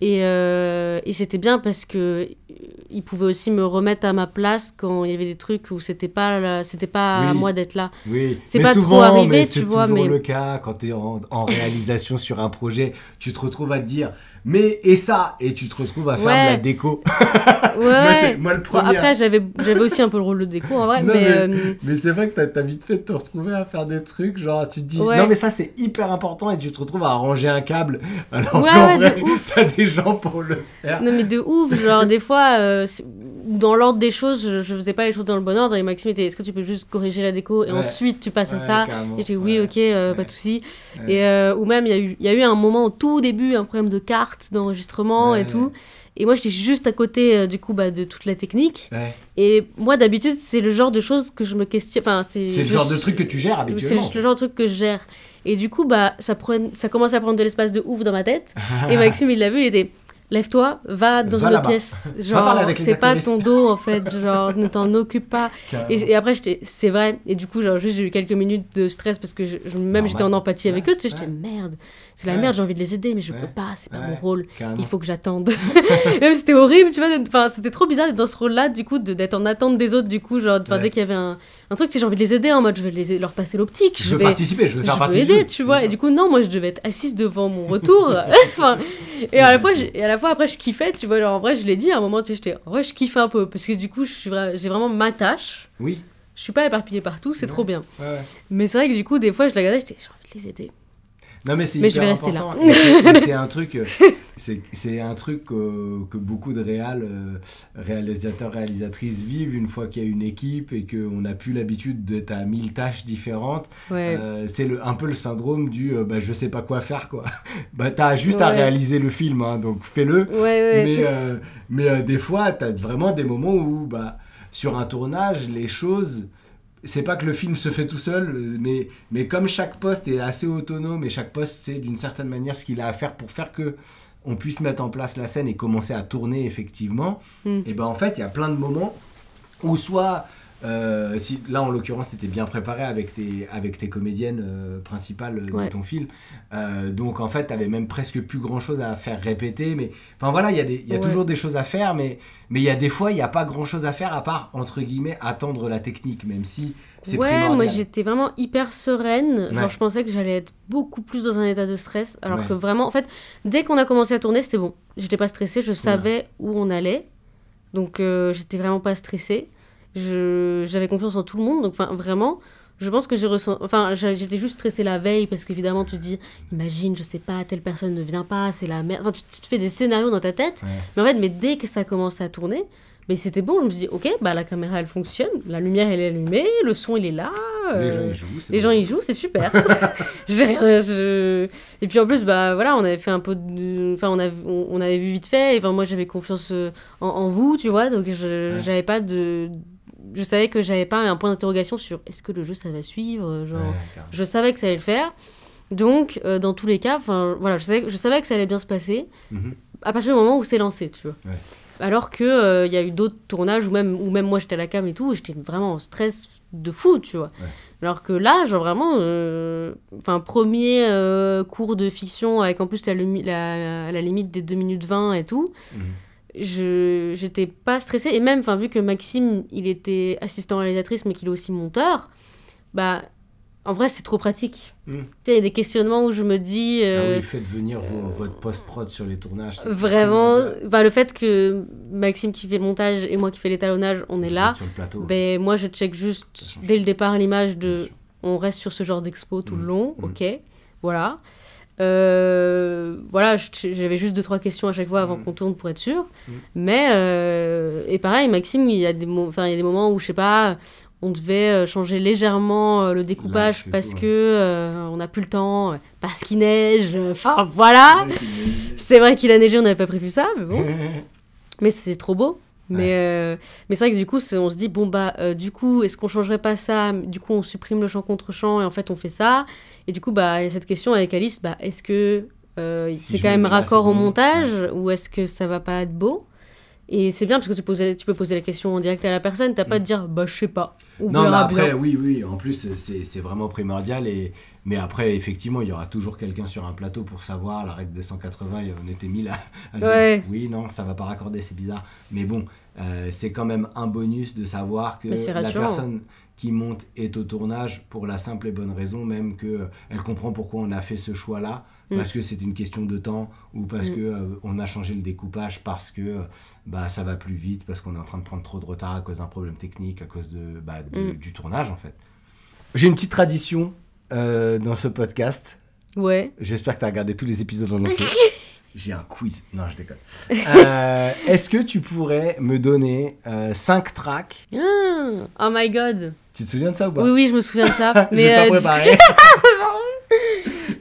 Et c'était bien parce que il pouvait aussi me remettre à ma place quand il y avait des trucs où c'était pas à moi d'être là. Oui. C'est pas souvent, trop arrivé, tu vois. C'est toujours le cas quand tu es en réalisation sur un projet, tu te retrouves à te dire mais et ça, et tu te retrouves à faire de la déco. Moi le premier. Bon, après j'avais aussi un peu le rôle de déco en vrai. Non, mais c'est vrai que t'as vite fait de te retrouver à faire des trucs, genre tu te dis non mais ça c'est hyper important et tu te retrouves à arranger un câble alors qu'en vrai t'as des gens pour le faire. Non mais de ouf, genre des fois dans l'ordre des choses je faisais pas les choses dans le bon ordre et Maxime était est-ce que tu peux juste corriger la déco et ensuite tu passes à ça, et j'ai dit oui ok pas de souci. Et ou même il y a eu un moment au tout début un problème de carte d'enregistrement et tout, et moi j'étais juste à côté du coup de toute la technique, et moi d'habitude c'est le genre de choses que je me questionne, enfin c'est le genre de truc que tu gères habituellement, c'est le genre de truc que je gère, et du coup ça commence à prendre de l'espace de ouf dans ma tête. Et Maxime il l'a vu, il était lève-toi, va dans une autre pièce. Genre, c'est pas ton dos, en fait. Genre, ne t'en occupe pas. Et après, c'est vrai. Et du coup, genre, juste, j'ai eu quelques minutes de stress parce que j'étais en empathie avec eux. Tu sais, j'étais merde. C'est la merde, j'ai envie de les aider, mais je peux pas. C'est pas mon rôle. Carrément. Il faut que j'attende. Même c'était horrible, tu vois. Enfin, c'était trop bizarre d'être dans ce rôle-là, du coup, d'être en attente des autres, du coup. Genre, dès qu'il y avait un truc, tu sais, j'ai envie de les aider en mode, je vais leur passer l'optique. Je veux participer, je veux faire partie. Je veux aider, tu vois. Et du coup, non, moi, je devais être assise devant mon retour. Enfin, et à la fois, après, je kiffais, tu vois. Genre, en vrai, je l'ai dit à un moment, tu sais, je kiffe un peu. Parce que du coup, j'ai vraiment ma tâche. Oui. Je suis pas éparpillée partout, c'est trop bien. Mais c'est vrai que du coup, des fois, je la regardais, j'ai envie de les aider. Non mais je vais rester là. C'est un truc, c'est un truc que beaucoup de réalisateurs, réalisatrices vivent une fois qu'il y a une équipe et qu'on n'a plus l'habitude d'être à 1000 tâches différentes. C'est un peu le syndrome du je sais pas quoi faire quoi. T'as juste à réaliser le film, hein, donc fais-le. Mais des fois t'as vraiment des moments où sur un tournage les choses. C'est pas que le film se fait tout seul, mais comme chaque poste est assez autonome et chaque poste sait d'une certaine manière ce qu'il a à faire pour faire que on puisse mettre en place la scène et commencer à tourner effectivement, et en fait il y a plein de moments où soit si là en l'occurrence t'étais bien préparé avec tes comédiennes principales de ton film, donc en fait t'avais même presque plus grand chose à faire répéter, mais enfin voilà il y a toujours des choses à faire, mais il y a des fois il y a pas grand chose à faire à part entre guillemets attendre la technique, même si c'est primordial. Moi j'étais vraiment hyper sereine, genre je pensais que j'allais être beaucoup plus dans un état de stress, alors que vraiment en fait dès qu'on a commencé à tourner c'était bon, j'étais pas stressée, je savais où on allait, donc j'étais vraiment pas stressée. J'avais confiance en tout le monde, donc vraiment je pense que j'étais juste stressée la veille parce qu'évidemment tu te dis imagine je sais pas telle personne ne vient pas, c'est la merde, enfin tu te fais des scénarios dans ta tête, mais en fait dès que ça commençait à tourner, mais c'était bon, je me suis dit ok la caméra elle fonctionne, la lumière elle est allumée, le son il est là, les gens ils jouent, c'est super. Et puis en plus voilà, on avait fait un peu on avait vu vite fait, et moi j'avais confiance en vous, tu vois, donc j'avais pas je savais que j'avais pas un point d'interrogation sur est-ce que le jeu ça va suivre, je savais que ça allait le faire, donc dans tous les cas voilà, je savais que ça allait bien se passer à partir du moment où c'est lancé, tu vois. Alors que y a eu d'autres tournages où même moi j'étais à la cam et tout, j'étais vraiment en stress de fou, tu vois. Alors que là genre vraiment premier cours de fiction avec en plus la limite des 2 minutes 20 et tout. J'étais pas stressée, et même vu que Maxime il était assistant réalisatrice mais qu'il est aussi monteur, en vrai c'est trop pratique. Tu sais, il y a des questionnements où je me dis faites venir votre post-prod sur les tournages, vraiment le fait que Maxime qui fait le montage et moi qui fais l'étalonnage, on est là sur le plateau, moi je check juste dès le départ l'image de on reste sur ce genre d'expo tout le long, ok, voilà. J'avais juste 2-3 questions à chaque fois avant qu'on tourne pour être sûr. Mais et pareil, Maxime, il y a des moments où je sais pas, on devait changer légèrement le découpage parce que on n'a plus le temps, parce qu'il neige, voilà. C'est vrai qu'il a neigé, on n'avait pas prévu ça, mais bon. Mais c'est trop beau. Mais c'est vrai que du coup, on se dit, bon, du coup, est-ce qu'on changerait pas ça? Du coup, on supprime le chant contre chant et en fait, on fait ça. Et du coup, il y a cette question avec Alice, est-ce que c'est quand même raccord au montage ou est-ce que ça va pas être beau? Et c'est bien parce que tu peux poser la question en direct à la personne, t'as pas de dire je sais pas. Non, mais après, oui, en plus, c'est vraiment primordial. Mais après, effectivement, il y aura toujours quelqu'un sur un plateau pour savoir. La règle des 180, on était 1000 à dire oui, non, ça va pas raccorder, c'est bizarre. Mais bon, c'est quand même un bonus de savoir que la personne qui monte est au tournage pour la simple et bonne raison, même qu'elle comprend pourquoi on a fait ce choix-là. Parce que c'est une question de temps ou parce qu'on a changé le découpage, parce que ça va plus vite, parce qu'on est en train de prendre trop de retard à cause d'un problème technique, à cause du tournage en fait. J'ai une petite tradition dans ce podcast. Ouais. J'espère que tu as regardé tous les épisodes en entier. J'ai un quiz. Non, je déconne. Est-ce que tu pourrais me donner 5 tracks? Oh my god. Tu te souviens de ça ou pas? Oui, je me souviens de ça. Mais pas préparé.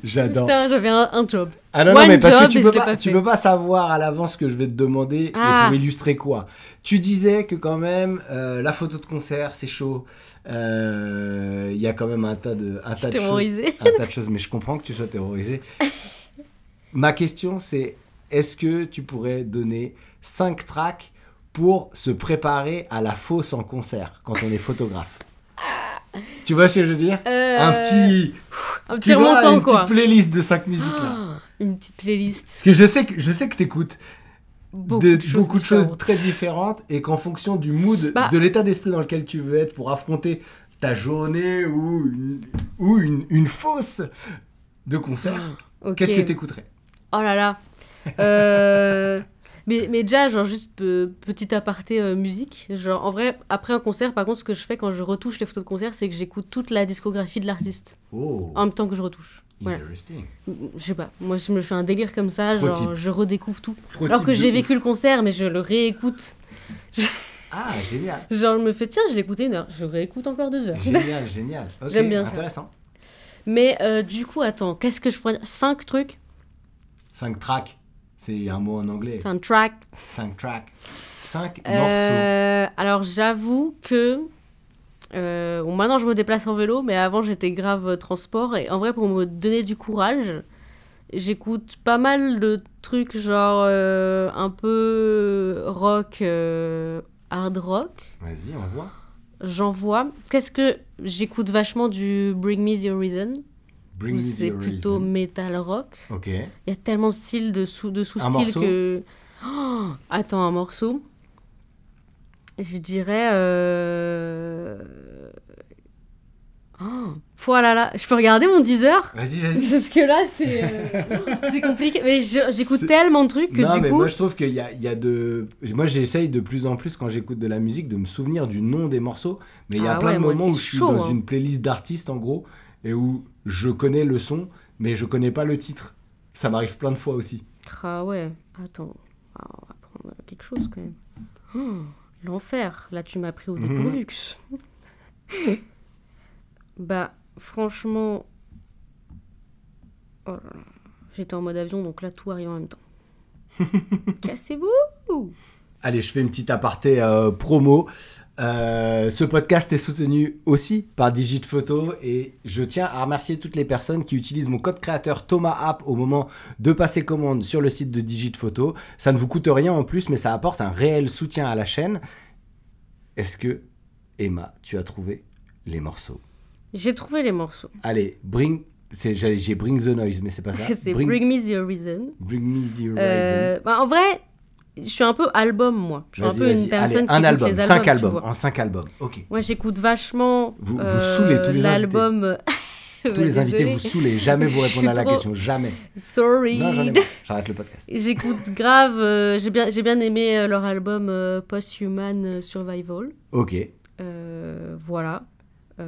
J'adore. Putain, j'avais un job. Ah non, mais parce que tu peux pas savoir à l'avance ce que je vais te demander et pour illustrer quoi. Tu disais que quand même, la photo de concert, c'est chaud. Il y a quand même un tas de choses, mais je comprends que tu sois terrorisé. Ma question, c'est est-ce que tu pourrais donner 5 tracks pour se préparer à la fosse en concert quand on est photographe? Tu vois ce que je veux dire? Un petit remontant, quoi. Une petite playlist de 5 musiques là. Une petite playlist. Parce que je sais que t'écoutes beaucoup de choses très différentes et qu'en fonction du mood, de l'état d'esprit dans lequel tu veux être pour affronter ta journée ou une fosse de concert, qu'est-ce que t'écouterais? Oh là là. Mais déjà, genre, juste petit aparté musique. Genre, en vrai, après un concert, par contre, ce que je fais quand je retouche les photos de concert, c'est que j'écoute toute la discographie de l'artiste. En même temps que je retouche. Interesting. Voilà. Je sais pas, moi je me fais un délire comme ça, genre je redécouvre tout. Alors que j'ai vécu le concert, mais je le réécoute. Ah, génial. Genre, je me fais, tiens, je l'ai écouté 1 heure, je réécoute encore 2 heures. Génial. Okay, j'aime bien intéressant. Ça. Mais du coup, attends, qu'est-ce que je pourrais dire? 5 trucs? 5 tracks. C'est un mot en anglais. 5 tracks. 5 tracks. 5 morceaux. Alors, j'avoue que... maintenant, je me déplace en vélo, mais avant, j'étais grave transport. Et en vrai, pour me donner du courage, j'écoute pas mal de trucs genre un peu rock, hard rock. Vas-y, on voit. J'en vois. Qu'est-ce que... J'écoute vachement du Bring Me The Horizon. C'est plutôt metal rock. Ok. Il y a tellement de styles, de sous-styles que... Oh, attends, un morceau. Je dirais... Oh là là, je peux regarder mon Deezer? Vas-y. Parce que là, c'est compliqué. Mais j'écoute tellement de trucs que non, du mais coup... moi, je trouve qu'il y a de... Moi, j'essaye de plus en plus, quand j'écoute de la musique, de me souvenir du nom des morceaux. Mais il y a plein de moments où je suis dans une playlist d'artistes, en gros, et où je connais le son, mais je connais pas le titre. Ça m'arrive plein de fois aussi. Ah ouais, attends. On va prendre quelque chose, quand même. L'enfer. Là, tu m'as pris au dépourvu. Franchement... Oh là là. J'étais en mode avion, donc là, tout arrive en même temps. Cassez-vous! Allez, je fais une petite aparté promo. Ce podcast est soutenu aussi par Digit Photo et je tiens à remercier toutes les personnes qui utilisent mon code créateur ThomasApp au moment de passer commande sur le site de Digit Photo. Ça ne vous coûte rien en plus, mais ça apporte un réel soutien à la chaîne. Est-ce que, Emma, tu as trouvé les morceaux? J'ai trouvé les morceaux. Allez, j'ai Bring the Noise, mais c'est pas ça. C'est Bring Me The Horizon. Bring Me The Horizon. En vrai, je suis un peu album, moi. Je suis un peu une personne qui écoute les albums. 5 albums, en 5 albums, ok. Moi, j'écoute vachement vous saoulez tous les l'album... Tous les invités vous saoulez, jamais vous répondez à la question, jamais. Sorry. Non, j'en ai marre, j'arrête le podcast. J'écoute grave, j'ai bien aimé leur album Post-Human Survival. Ok. Voilà.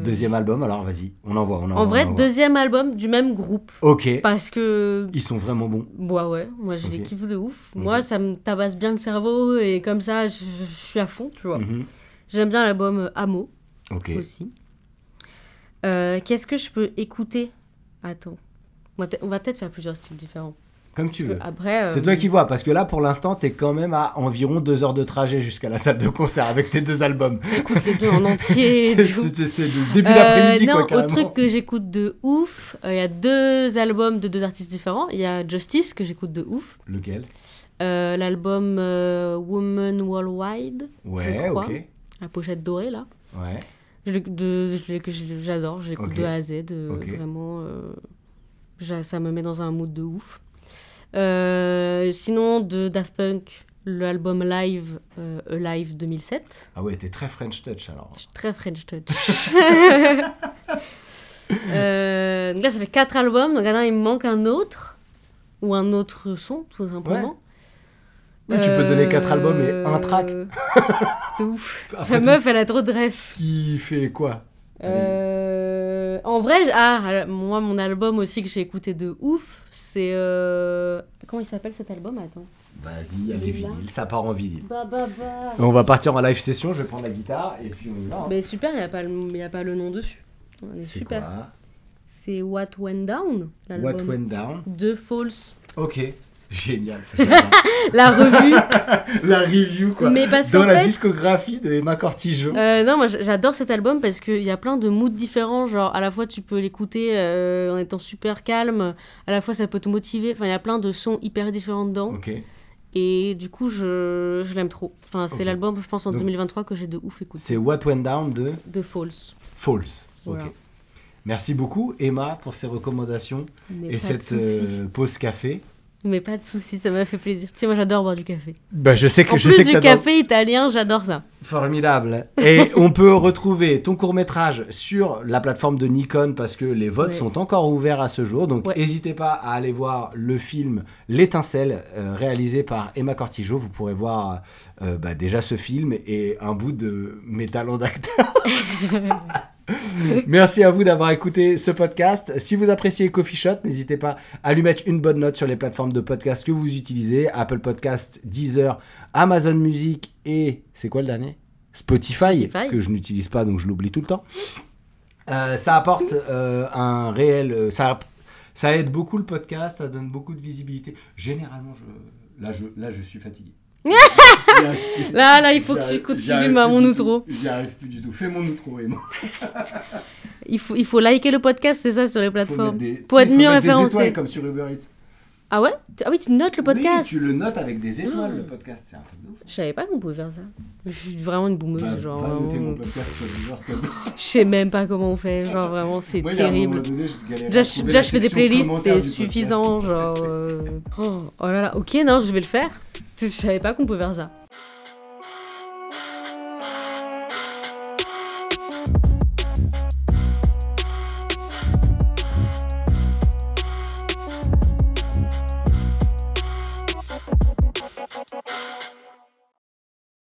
Deuxième album, alors vas-y, on envoie. En vrai, deuxième album du même groupe. Ok. Parce que... Ils sont vraiment bons. Ouais, moi je les kiffe de ouf. Moi, ça me tabasse bien le cerveau et comme ça, je suis à fond, tu vois. J'aime bien l'album Amo aussi. Qu'est-ce que je peux écouter? Attends. On va peut-être faire plusieurs styles différents. Comme tu veux. Après, c'est toi qui vois, parce que là, pour l'instant, t'es quand même à environ 2 heures de trajet jusqu'à la salle de concert avec tes 2 albums. J'écoute les deux en entier. C'est le début d'après-midi, non, quoi, carrément. autre truc que j'écoute de ouf, il y a 2 albums de 2 artistes différents. Il y a Justice, que j'écoute de ouf. Lequel? L'album Woman Worldwide, Ouais, je crois. ok. La pochette dorée, là. Ouais. J'adore, je l'écoute Ok. de A à Z. Ok. Vraiment, ça me met dans un mood de ouf. Sinon, de Daft Punk, l'album live, Alive 2007. Ah ouais, t'es très French Touch, alors. Je suis très French Touch. Donc là, ça fait 4 albums. Donc là, il me manque un autre. Ou un autre son, tout simplement. Oui, tu peux donner 4 albums et un track. De ouf. Après, La meuf, elle a trop de rêves. Qui fait quoi? En vrai, moi, mon album aussi que j'ai écouté de ouf, c'est... Comment il s'appelle cet album? Attends. Vas-y, il y a les vinyles, ça part en vinyle. Bah. On va partir en live session, je vais prendre la guitare et puis on y va. Hein. Mais super, il n'y a pas le nom dessus. On est C'est super. quoi? C'est What Went Down, l'album. What Went Down. De False. Ok, génial. La revue. La review, quoi. Mais parce dans qu'en la fait, discographie de Emma Cortijo. non, moi j'adore cet album parce qu'il y a plein de moods différents. Genre, à la fois tu peux l'écouter en étant super calme, à la fois ça peut te motiver. Enfin, il y a plein de sons hyper différents dedans. Ok. Et du coup, je l'aime trop. Enfin, c'est Ok. l'album, je pense, en Donc, 2023 que j'ai de ouf écouté. C'est What Went Down de False. False. Voilà. Ok. Merci beaucoup, Emma, pour ces recommandations Mais et pas cette de soucis. pause café. Mais pas de soucis, ça m'a fait plaisir. Tu sais, moi j'adore boire du café. Bah, je sais que En je plus sais que du t'adores- café italien, j'adore ça. Formidable. Et on peut retrouver ton court-métrage sur la plateforme de Nikon parce que les votes Ouais. sont encore ouverts à ce jour. Donc, Ouais. n'hésitez pas à aller voir le film L'étincelle, réalisé par Emma Cortijo. Vous pourrez voir déjà ce film et un bout de mes talents d'acteur. Merci à vous d'avoir écouté ce podcast. Si vous appréciez Coffee Shot, n'hésitez pas à lui mettre une bonne note sur les plateformes de podcast que vous utilisez. Apple Podcast, Deezer, Amazon Music et... C'est quoi le dernier ? Spotify, que je n'utilise pas, donc je l'oublie tout le temps. Ça apporte un réel... ça aide beaucoup le podcast, ça donne beaucoup de visibilité. Généralement, là, je suis fatigué. Là, il faut que tu continues à mon outro. J'y arrive plus du tout. Fais mon outro, Emma. Il faut liker le podcast, c'est ça, sur les plateformes. Pour Faut être mieux mettre des référencé. étoiles comme sur Uber Eats. Ah ouais? Ah oui, tu notes le podcast. Oui, tu le notes avec des étoiles, le podcast. C'est un truc de ouf. Je savais pas qu'on pouvait faire ça. Je suis vraiment une boumeuse. Va noter mon Vraiment. podcast sur Deezer, s'il te plaît. Je sais même pas comment on fait. Genre, vraiment, c'est Moi, il y a un terrible. moment donné, je galérais à Déjà, trouver je la fais des section playlists, commentaires c'est du podcast. suffisant. Genre. Oh là là, ok, non, je vais le faire. Je savais pas qu'on pouvait faire ça.